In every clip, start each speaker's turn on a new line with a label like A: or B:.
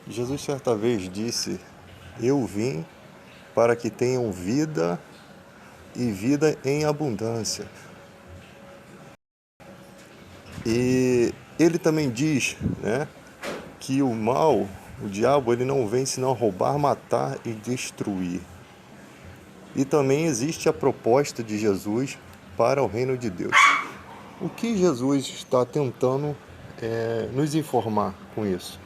A: Jesus certa vez disse: Eu vim para que tenham vida e vida em abundância. E ele também diz, né, que o mal, o diabo, ele não vem senão roubar, matar e destruir. E também existe a proposta de Jesus para o reino de Deus. O que Jesus está tentando nos informar com isso?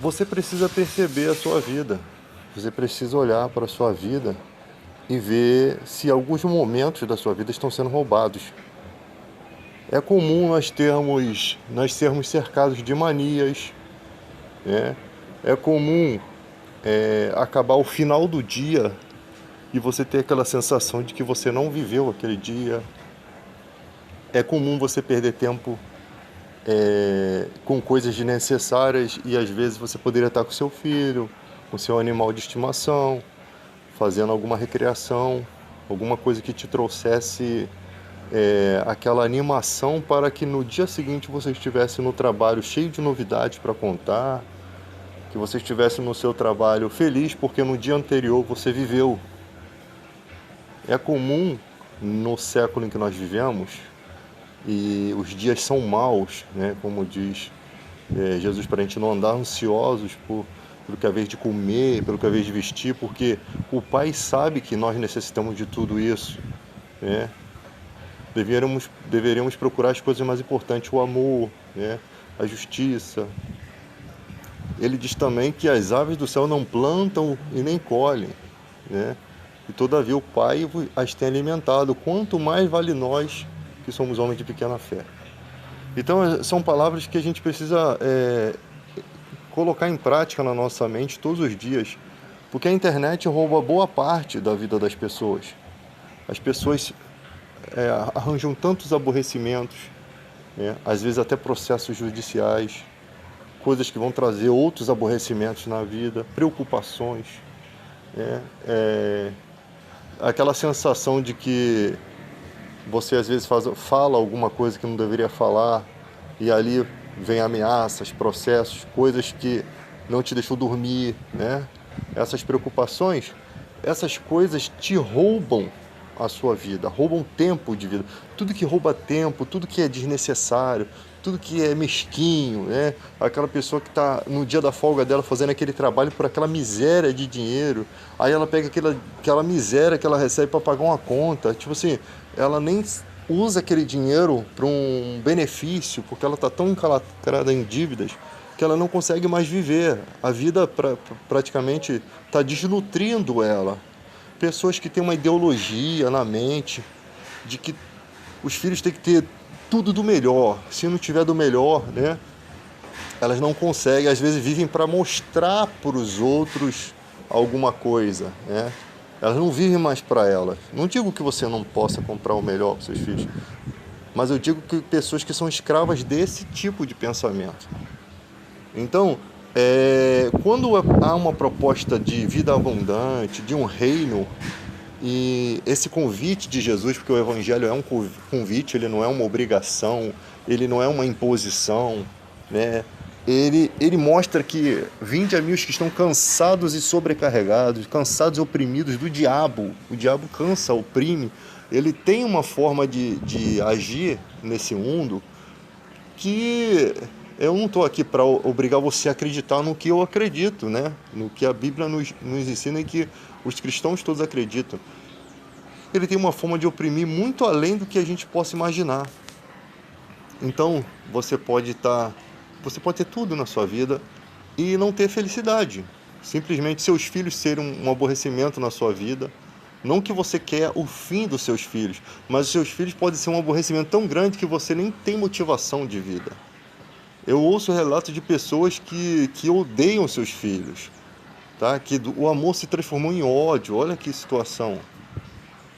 A: Você precisa perceber a sua vida. Você precisa olhar para a sua vida e ver se alguns momentos da sua vida estão sendo roubados. É comum nós sermos cercados de manias, né? É comum acabar o final do dia e você ter aquela sensação de que você não viveu aquele dia. É comum você perder tempo com coisas desnecessárias e às vezes você poderia estar com seu filho, com seu animal de estimação, fazendo alguma recreação, alguma coisa que te trouxesse aquela animação para que no dia seguinte você estivesse no trabalho cheio de novidades para contar, que você estivesse no seu trabalho feliz porque no dia anterior você viveu. É comum no século em que nós vivemos, e os dias são maus, né? Como diz Jesus, para a gente não andar ansiosos pelo que é a vez de comer, pelo que é a vez de vestir, porque o Pai sabe que nós necessitamos de tudo isso, né? Deveríamos procurar as coisas mais importantes, o amor, né? A justiça. Ele diz também que as aves do céu não plantam e nem colhem, né? E todavia o Pai as tem alimentado. Quanto mais vale nós que somos homens de pequena fé. Então são palavras que a gente precisa colocar em prática na nossa mente todos os dias, porque a internet rouba boa parte da vida das pessoas. As pessoas arranjam tantos aborrecimentos, né? Às vezes até processos judiciais, coisas que vão trazer outros aborrecimentos na vida, preocupações, né? Aquela sensação de que você às vezes fala alguma coisa que não deveria falar e ali vem ameaças, processos, coisas que não te deixou dormir, né? Essas preocupações, essas coisas te roubam a sua vida, roubam tempo de vida. Tudo que rouba tempo, tudo que é desnecessário, tudo que é mesquinho, né? Aquela pessoa que está no dia da folga dela fazendo aquele trabalho por aquela miséria de dinheiro, aí ela pega aquela miséria que ela recebe para pagar uma conta, tipo assim, ela nem usa aquele dinheiro para um benefício, porque ela está tão encalacrada em dívidas que ela não consegue mais viver. A vida praticamente está desnutrindo ela. Pessoas que têm uma ideologia na mente de que os filhos têm que ter tudo do melhor. Se não tiver do melhor, né, elas não conseguem, às vezes vivem para mostrar para os outros alguma coisa, né? Elas não vivem mais para elas. Não digo que você não possa comprar o melhor para seus filhos, mas eu digo que pessoas que são escravas desse tipo de pensamento. Então, quando há uma proposta de vida abundante, de um reino, e esse convite de Jesus, porque o Evangelho é um convite, ele não é uma obrigação, ele não é uma imposição, né? Ele mostra que vinde a mim os que estão cansados e sobrecarregados, cansados e oprimidos do diabo. O diabo cansa, oprime. Ele tem uma forma de agir nesse mundo que eu não estou aqui para obrigar você a acreditar no que eu acredito, né? No que a Bíblia nos ensina e que os cristãos todos acreditam. Ele tem uma forma de oprimir muito além do que a gente possa imaginar. Então, você pode ter tudo na sua vida e não ter felicidade. Simplesmente seus filhos serem um aborrecimento na sua vida. Não que você quer o fim dos seus filhos, mas os seus filhos podem ser um aborrecimento tão grande que você nem tem motivação de vida. Eu ouço relatos de pessoas que odeiam seus filhos, tá? Que o amor se transformou em ódio. Olha que situação.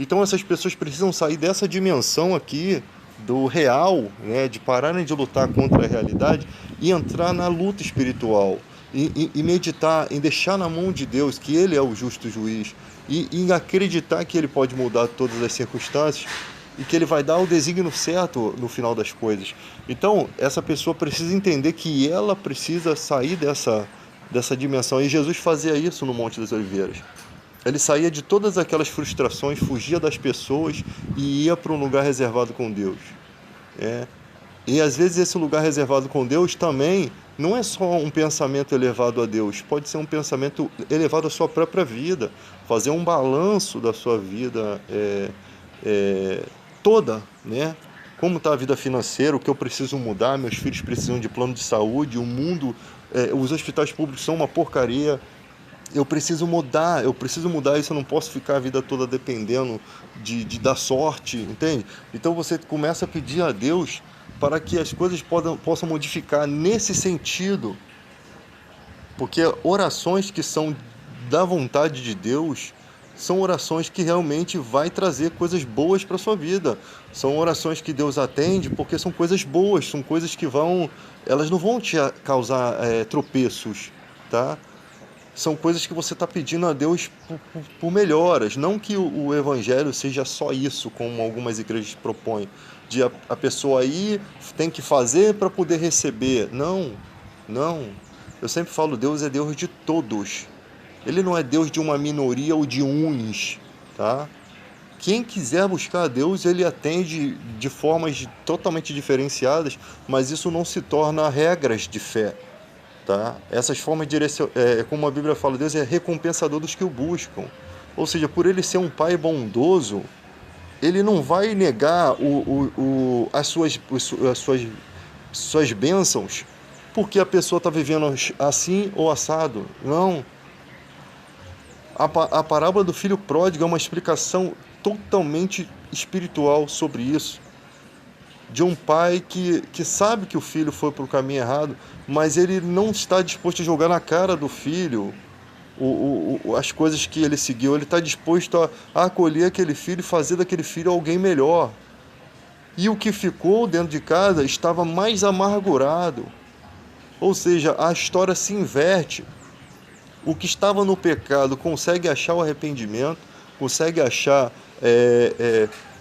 A: Então essas pessoas precisam sair dessa dimensão aqui do real, né, de pararem de lutar contra a realidade e entrar na luta espiritual e meditar, em deixar na mão de Deus que Ele é o justo juiz e em acreditar que Ele pode mudar todas as circunstâncias e que ele vai dar o desígnio certo no final das coisas. Então, essa pessoa precisa entender que ela precisa sair dessa dimensão. E Jesus fazia isso no Monte das Oliveiras. Ele saía de todas aquelas frustrações, fugia das pessoas e ia para um lugar reservado com Deus. É. E às vezes esse lugar reservado com Deus também não é só um pensamento elevado a Deus, pode ser um pensamento elevado à sua própria vida, fazer um balanço da sua vida toda, né? Como está a vida financeira, o que eu preciso mudar, meus filhos precisam de plano de saúde, o mundo, os hospitais públicos são uma porcaria. Eu preciso mudar isso, eu não posso ficar a vida toda dependendo da sorte, entende? Então você começa a pedir a Deus para que as coisas possam modificar nesse sentido. Porque orações que são da vontade de Deus são orações que realmente vai trazer coisas boas para a sua vida. São orações que Deus atende porque são coisas boas, são coisas que elas não vão te causar tropeços, tá? São coisas que você está pedindo a Deus por melhoras. Não que o Evangelho seja só isso, como algumas igrejas propõem, de a pessoa aí tem que fazer para poder receber. Não, não. Eu sempre falo, Deus é Deus de todos. Ele não é Deus de uma minoria ou de uns, tá? Quem quiser buscar a Deus, ele atende de formas totalmente diferenciadas, mas isso não se torna regras de fé. Tá? Essas formas como a Bíblia fala, Deus é recompensador dos que o buscam. Ou seja, por ele ser um pai bondoso, ele não vai negar as suas bênçãos porque a pessoa está vivendo assim ou assado. Não. A parábola do filho pródigo é uma explicação totalmente espiritual sobre isso. De um pai que sabe que o filho foi para o caminho errado, mas ele não está disposto a jogar na cara do filho as coisas que ele seguiu. Ele está disposto a acolher aquele filho e fazer daquele filho alguém melhor. E o que ficou dentro de casa estava mais amargurado. Ou seja, a história se inverte. O que estava no pecado consegue achar o arrependimento, consegue achar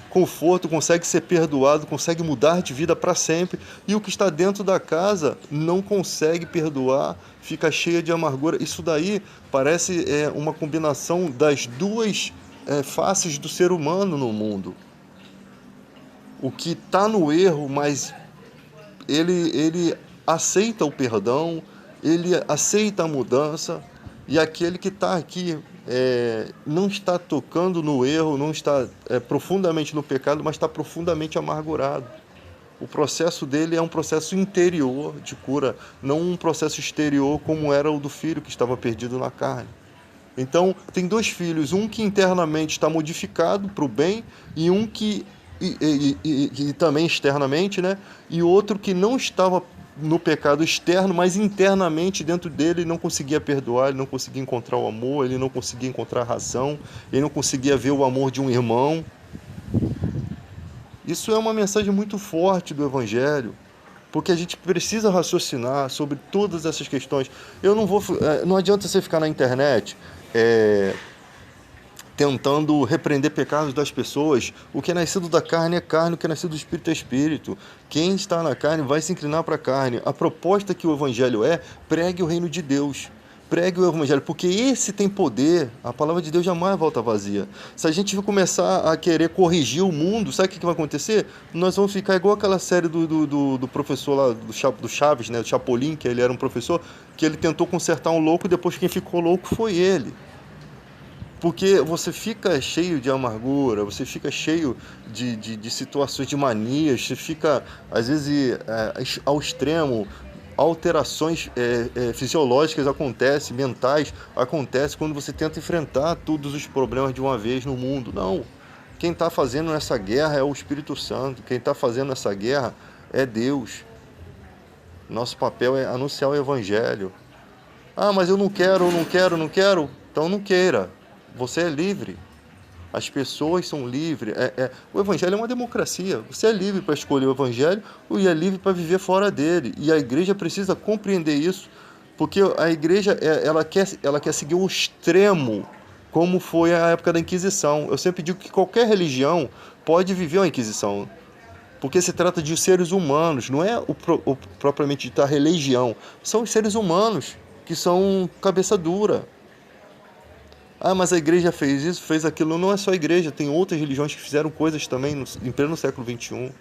A: conforto, consegue ser perdoado, consegue mudar de vida para sempre, e o que está dentro da casa não consegue perdoar, fica cheia de amargura. Isso daí parece uma combinação das duas faces do ser humano no mundo. O que está no erro, mas ele aceita o perdão, ele aceita a mudança, e aquele que está aqui não está tocando no erro, não está profundamente no pecado, mas está profundamente amargurado. O processo dele é um processo interior de cura, não um processo exterior como era o do filho que estava perdido na carne. Então, tem dois filhos, um que internamente está modificado para o bem e um que e também externamente, né? E outro que não estava no pecado externo, mas internamente dentro dele ele não conseguia perdoar, ele não conseguia encontrar o amor, ele não conseguia encontrar a razão, ele não conseguia ver o amor de um irmão. Isso é uma mensagem muito forte do Evangelho, porque a gente precisa raciocinar sobre todas essas questões. Não adianta você ficar na internet tentando repreender pecados das pessoas. O que é nascido da carne é carne, o que é nascido do espírito é espírito. Quem está na carne vai se inclinar para a carne. A proposta que o Evangelho pregue o reino de Deus. Pregue o Evangelho, porque esse tem poder. A palavra de Deus jamais volta vazia. Se a gente começar a querer corrigir o mundo, sabe o que vai acontecer? Nós vamos ficar igual aquela série do professor lá, do Chaves, né? Do Chapolin, que ele era um professor, que ele tentou consertar um louco e depois quem ficou louco foi ele. Porque você fica cheio de amargura, você fica cheio de situações de manias, você fica, às vezes, ao extremo. Alterações fisiológicas acontecem, mentais acontecem quando você tenta enfrentar todos os problemas de uma vez no mundo. Não. Quem está fazendo essa guerra é o Espírito Santo. Quem está fazendo essa guerra é Deus. Nosso papel é anunciar o Evangelho. Ah, mas eu não quero. Então não queira. Você é livre. As pessoas são livres. O Evangelho é uma democracia. Você é livre para escolher o Evangelho e é livre para viver fora dele. E a igreja precisa compreender isso, porque a igreja ela quer seguir o extremo como foi a época da Inquisição. Eu sempre digo que qualquer religião pode viver uma Inquisição, porque se trata de seres humanos, não é o propriamente dita religião, são os seres humanos que são cabeça dura. Ah, mas a igreja fez isso, fez aquilo. Não é só a igreja, tem outras religiões que fizeram coisas também em pleno século XXI.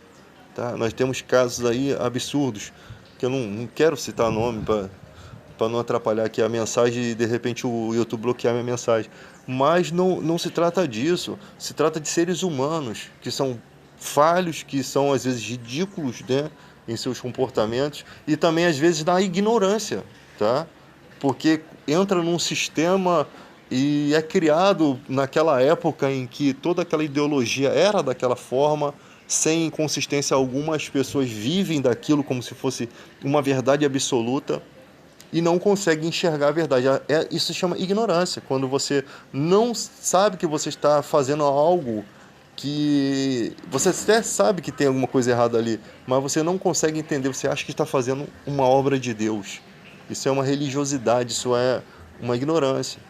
A: Tá? Nós temos casos aí absurdos, que eu não quero citar nome para não atrapalhar aqui a mensagem e de repente o YouTube bloquear minha mensagem. Mas não se trata disso, se trata de seres humanos que são falhos, que são às vezes ridículos, né, em seus comportamentos e também às vezes na ignorância, tá? Porque entra num sistema e é criado naquela época em que toda aquela ideologia era daquela forma, sem consistência alguma, as pessoas vivem daquilo como se fosse uma verdade absoluta e não conseguem enxergar a verdade. Isso se chama ignorância, quando você não sabe que você está fazendo algo que você até sabe que tem alguma coisa errada ali, mas você não consegue entender, você acha que está fazendo uma obra de Deus. Isso é uma religiosidade, isso é uma ignorância.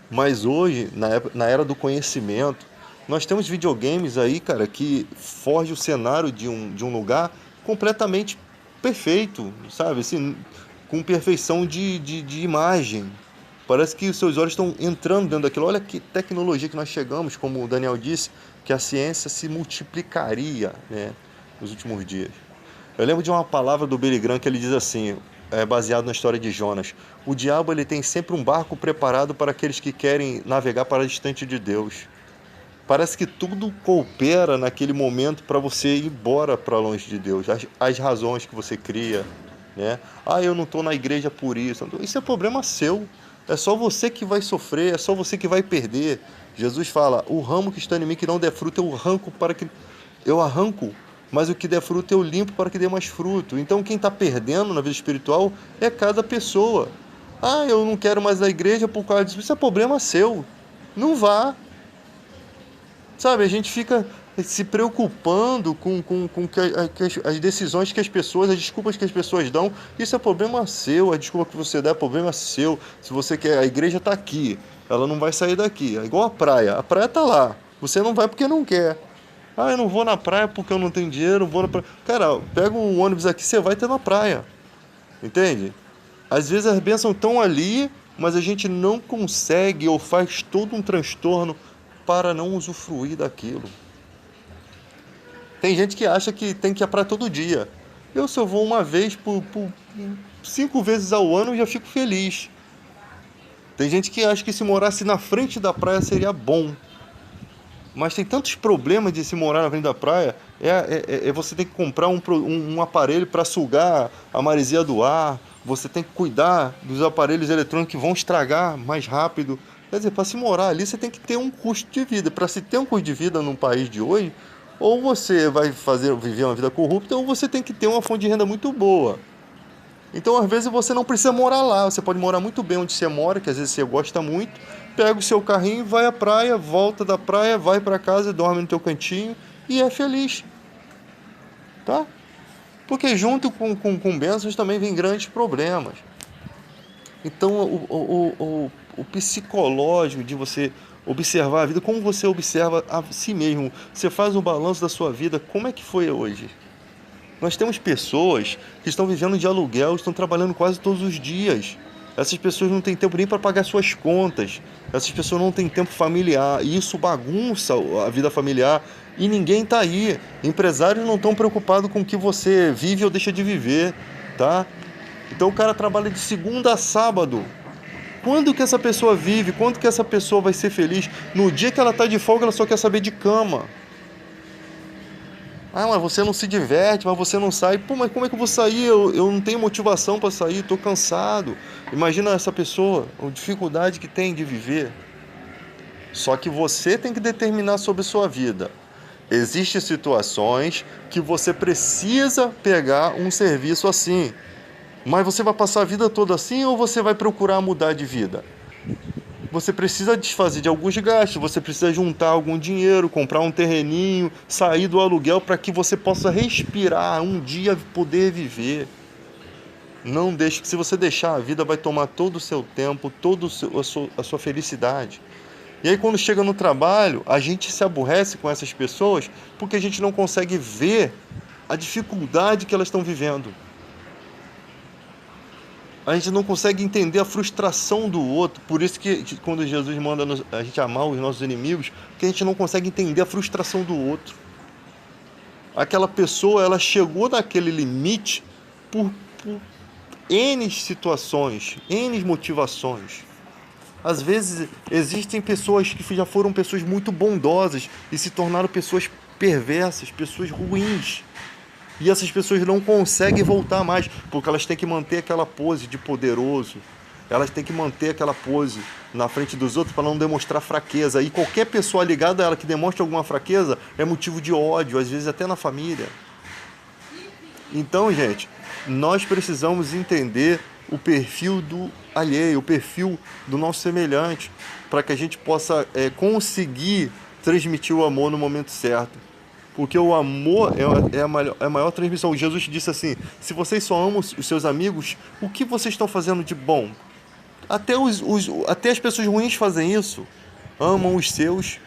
A: Mas hoje, na era do conhecimento, nós temos videogames aí, cara, que forjam o cenário de um lugar completamente perfeito, sabe? Assim, com perfeição de imagem. Parece que os seus olhos estão entrando dentro daquilo. Olha que tecnologia que nós chegamos, como o Daniel disse, que a ciência se multiplicaria, né, nos últimos dias. Eu lembro de uma palavra do Billy Graham que ele diz assim, baseado na história de Jonas: o diabo ele tem sempre um barco preparado para aqueles que querem navegar para distante de Deus. Parece que tudo coopera naquele momento para você ir embora para longe de Deus. As razões que você cria, né? Ah, eu não estou na igreja por isso. Isso é problema seu. É só você que vai sofrer, é só você que vai perder. Jesus fala: o ramo que está em mim que não der fruto, eu arranco, mas o que der fruto eu limpo para que dê mais fruto. Então quem está perdendo na vida espiritual é cada pessoa. Ah, eu não quero mais a igreja por causa disso. Isso é problema seu. Não vá. Sabe, a gente fica se preocupando com as decisões que as pessoas, as desculpas que as pessoas dão. Isso é problema seu, a desculpa que você dá é problema seu. Se você quer, a igreja está aqui, ela não vai sair daqui. É igual a praia está lá, você não vai porque não quer. Ah, eu não vou na praia porque eu não tenho dinheiro, não vou na praia. Cara, pega um ônibus aqui, você vai ter na praia, entende? Às vezes as bênçãos estão ali, mas a gente não consegue ou faz todo um transtorno para não usufruir daquilo. Tem gente que acha que tem que ir à praia todo dia. Eu só vou uma vez por 5 vezes ao ano e já fico feliz. Tem gente que acha que se morasse na frente da praia seria bom. Mas tem tantos problemas de se morar na frente da praia. Você tem que comprar um aparelho para sugar a maresia do ar. Você tem que cuidar dos aparelhos eletrônicos que vão estragar mais rápido. Quer dizer, para se morar ali, você tem que ter um custo de vida. Para se ter um custo de vida num país de hoje, ou você vai viver uma vida corrupta, ou você tem que ter uma fonte de renda muito boa. Então, às vezes, você não precisa morar lá. Você pode morar muito bem onde você mora, que às vezes você gosta muito. Pega o seu carrinho, vai à praia, volta da praia, vai para casa, dorme no teu cantinho e é feliz. Tá? Porque junto com bênçãos também vem grandes problemas. Então, o psicológico de você observar a vida, como você observa a si mesmo, você faz um balanço da sua vida, como é que foi hoje? Nós temos pessoas que estão vivendo de aluguel, estão trabalhando quase todos os dias. Essas pessoas não têm tempo nem para pagar suas contas. Essas pessoas não têm tempo familiar. E isso bagunça a vida familiar. E ninguém está aí. Empresários não estão preocupados com o que você vive ou deixa de viver. Tá? Então o cara trabalha de segunda a sábado. Quando que essa pessoa vive? Quando que essa pessoa vai ser feliz? No dia que ela está de folga, ela só quer saber de cama. Ah, mas você não se diverte, mas você não sai. Pô, mas como é que eu vou sair? Eu não tenho motivação para sair, estou cansado. Imagina essa pessoa, a dificuldade que tem de viver. Só que você tem que determinar sobre a sua vida. Existem situações que você precisa pegar um serviço assim. Mas você vai passar a vida toda assim ou você vai procurar mudar de vida? Você precisa desfazer de alguns gastos, você precisa juntar algum dinheiro, comprar um terreninho, sair do aluguel para que você possa respirar, um dia poder viver. Não deixe, que se você deixar, a vida vai tomar todo o seu tempo, a sua felicidade. E aí quando chega no trabalho, a gente se aborrece com essas pessoas porque a gente não consegue ver a dificuldade que elas estão vivendo. A gente não consegue entender a frustração do outro. Por isso que quando Jesus manda a gente amar os nossos inimigos, que a gente não consegue entender a frustração do outro. Aquela pessoa, ela chegou naquele limite por N situações, N motivações. Às vezes existem pessoas que já foram pessoas muito bondosas e se tornaram pessoas perversas, pessoas ruins. E essas pessoas não conseguem voltar mais, porque elas têm que manter aquela pose de poderoso. Elas têm que manter aquela pose na frente dos outros para não demonstrar fraqueza. E qualquer pessoa ligada a ela que demonstra alguma fraqueza é motivo de ódio, às vezes até na família. Então, gente, nós precisamos entender o perfil do alheio, o perfil do nosso semelhante, para que a gente possa conseguir transmitir o amor no momento certo. Porque o amor é a maior transmissão. Jesus disse assim: se vocês só amam os seus amigos, o que vocês estão fazendo de bom? Até as pessoas ruins fazem isso. Amam os seus.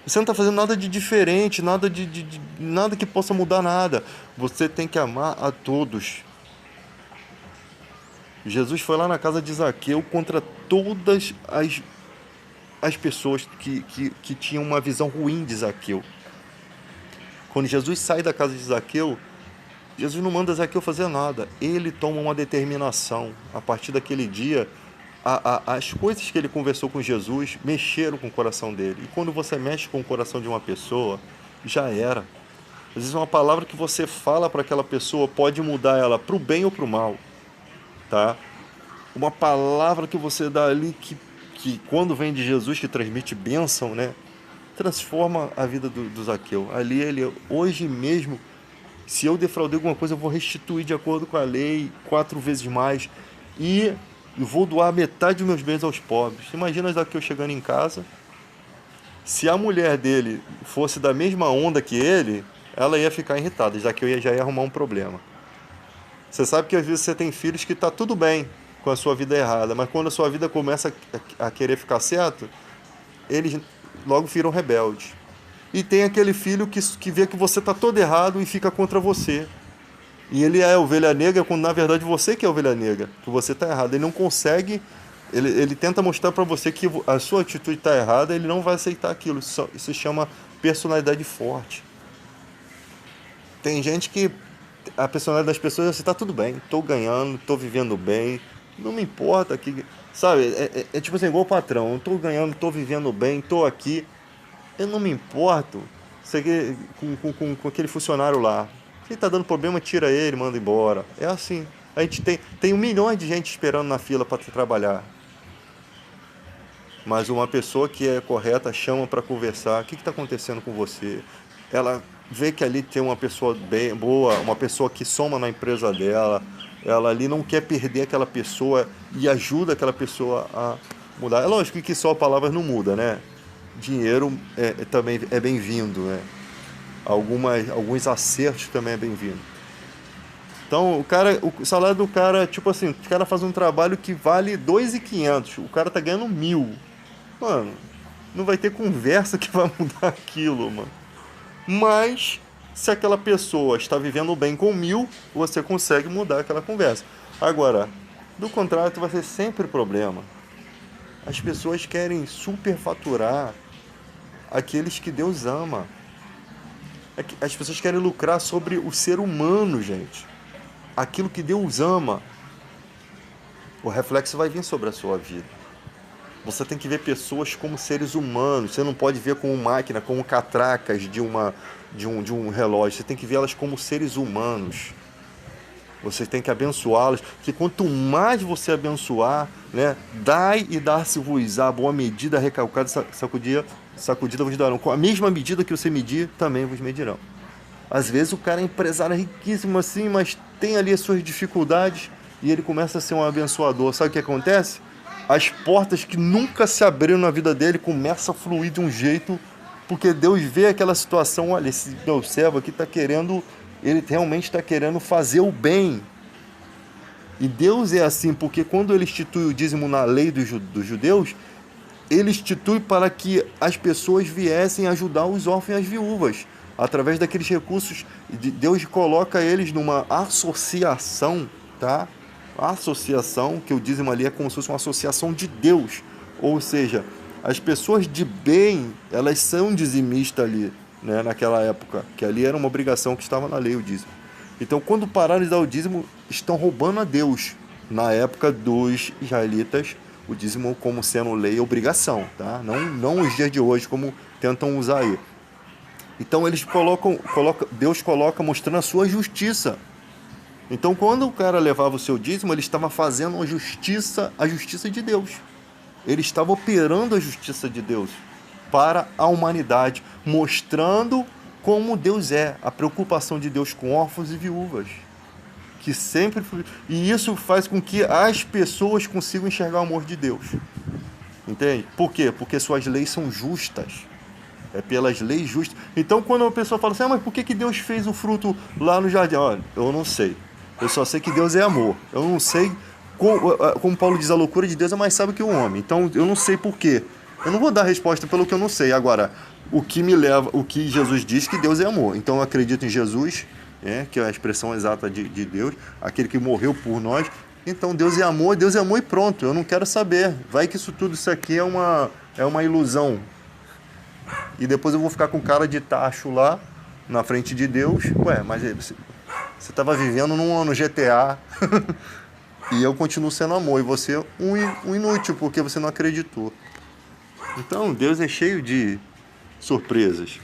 A: Você não está fazendo nada de diferente, nada que possa mudar nada. Você tem que amar a todos. Jesus foi lá na casa de Zaqueu contra todas as pessoas que tinham uma visão ruim de Zaqueu. Quando Jesus sai da casa de Zaqueu, Jesus não manda Zaqueu fazer nada. Ele toma uma determinação. A partir daquele dia, as coisas que ele conversou com Jesus mexeram com o coração dele. E quando você mexe com o coração de uma pessoa, já era. Às vezes uma palavra que você fala para aquela pessoa pode mudar ela para o bem ou para o mal. Tá? Uma palavra que você dá ali que quando vem de Jesus, que transmite bênção, né? Transforma a vida do Zaqueu. Ali ele, hoje mesmo, se eu defraudei alguma coisa, eu vou restituir de acordo com a lei 4 vezes mais e vou doar metade dos meus bens aos pobres. Imagina Zaqueu chegando em casa, se a mulher dele fosse da mesma onda que ele, ela ia ficar irritada, Zaqueu já ia arrumar um problema. Você sabe que às vezes você tem filhos que tá tudo bem com a sua vida errada, mas quando a sua vida começa a querer ficar certo, eles logo viram rebeldes. E tem aquele filho que vê que você está todo errado e fica contra você. E ele é a ovelha negra, quando na verdade você que é a ovelha negra, que você está errado. Ele não consegue, ele tenta mostrar para você que a sua atitude está errada, ele não vai aceitar aquilo. Isso se chama personalidade forte. Tem gente que a personalidade das pessoas é assim: está tudo bem, estou ganhando, estou vivendo bem, não me importa que, sabe, tipo assim, igual o patrão, estou ganhando, estou vivendo bem, estou aqui, eu não me importo com aquele funcionário lá. Se ele está dando problema, tira ele, manda embora. É assim. A gente tem 1 milhão de gente esperando na fila para trabalhar. Mas uma pessoa que é correta chama para conversar. O que está acontecendo com você? Ela vê que ali tem uma pessoa bem boa, uma pessoa que soma na empresa dela. Ela ali não quer perder aquela pessoa e ajuda aquela pessoa a mudar. É lógico que só palavras não muda, né? Dinheiro também é bem-vindo, né? Alguns acertos também é bem-vindo. Então, o salário do cara, tipo assim, o cara faz um trabalho que vale 2.500, o cara tá ganhando 1.000. Mano, não vai ter conversa que vai mudar aquilo, mano. Mas, se aquela pessoa está vivendo bem com 1.000, você consegue mudar aquela conversa. Agora, do contrário, vai ser sempre problema. As pessoas querem superfaturar aqueles que Deus ama. As pessoas querem lucrar sobre o ser humano, gente. Aquilo que Deus ama. O reflexo vai vir sobre a sua vida. Você tem que ver pessoas como seres humanos. Você não pode ver como máquina, como catracas de um relógio. Você tem que ver elas como seres humanos. Você tem que abençoá-las. Porque quanto mais você abençoar, né, dai e dar-se-vos-á, boa medida, recalcada, sacudida vos darão. Com a mesma medida que você medir, também vos medirão. Às vezes o cara é empresário riquíssimo assim, mas tem ali as suas dificuldades e ele começa a ser um abençoador. Sabe o que acontece? As portas que nunca se abriram na vida dele começam a fluir de um jeito, porque Deus vê aquela situação: olha, esse meu servo aqui está querendo, ele realmente está querendo fazer o bem. E Deus é assim porque quando ele institui o dízimo na lei dos judeus, ele institui para que as pessoas viessem ajudar os órfãos e as viúvas. Através daqueles recursos, Deus coloca eles numa associação, tá? Associação, que o dízimo ali é como se fosse uma associação de Deus. Ou seja, as pessoas de bem, elas são dizimistas ali, né, naquela época, que ali era uma obrigação que estava na lei, o dízimo. Então, quando pararam de dar o dízimo, estão roubando a Deus. Na época dos israelitas, o dízimo como sendo lei e obrigação, tá? Não os dias de hoje, como tentam usar aí. Então, eles Deus coloca mostrando a sua justiça. Então, quando o cara levava o seu dízimo, ele estava fazendo a justiça de Deus. Ele estava operando a justiça de Deus para a humanidade, mostrando como Deus é, a preocupação de Deus com órfãos e viúvas. Que sempre E isso faz com que as pessoas consigam enxergar o amor de Deus. Entende? Por quê? Porque suas leis são justas. É pelas leis justas. Então, quando uma pessoa fala assim, mas por que Deus fez o fruto lá no jardim? Olha, eu não sei. Eu só sei que Deus é amor. Eu não sei, como Paulo diz, a loucura de Deus é mais sábia que o homem. Então, eu não sei por quê. Eu não vou dar resposta pelo que eu não sei. Agora, o que Jesus diz que Deus é amor. Então, eu acredito em Jesus, que é a expressão exata de Deus, aquele que morreu por nós. Então, Deus é amor e pronto. Eu não quero saber. Vai que isso aqui é uma ilusão. E depois eu vou ficar com cara de tacho lá, na frente de Deus. Ué, mas você estava vivendo no GTA e eu continuo sendo amor. E você um inútil, porque você não acreditou. Então, Deus é cheio de surpresas.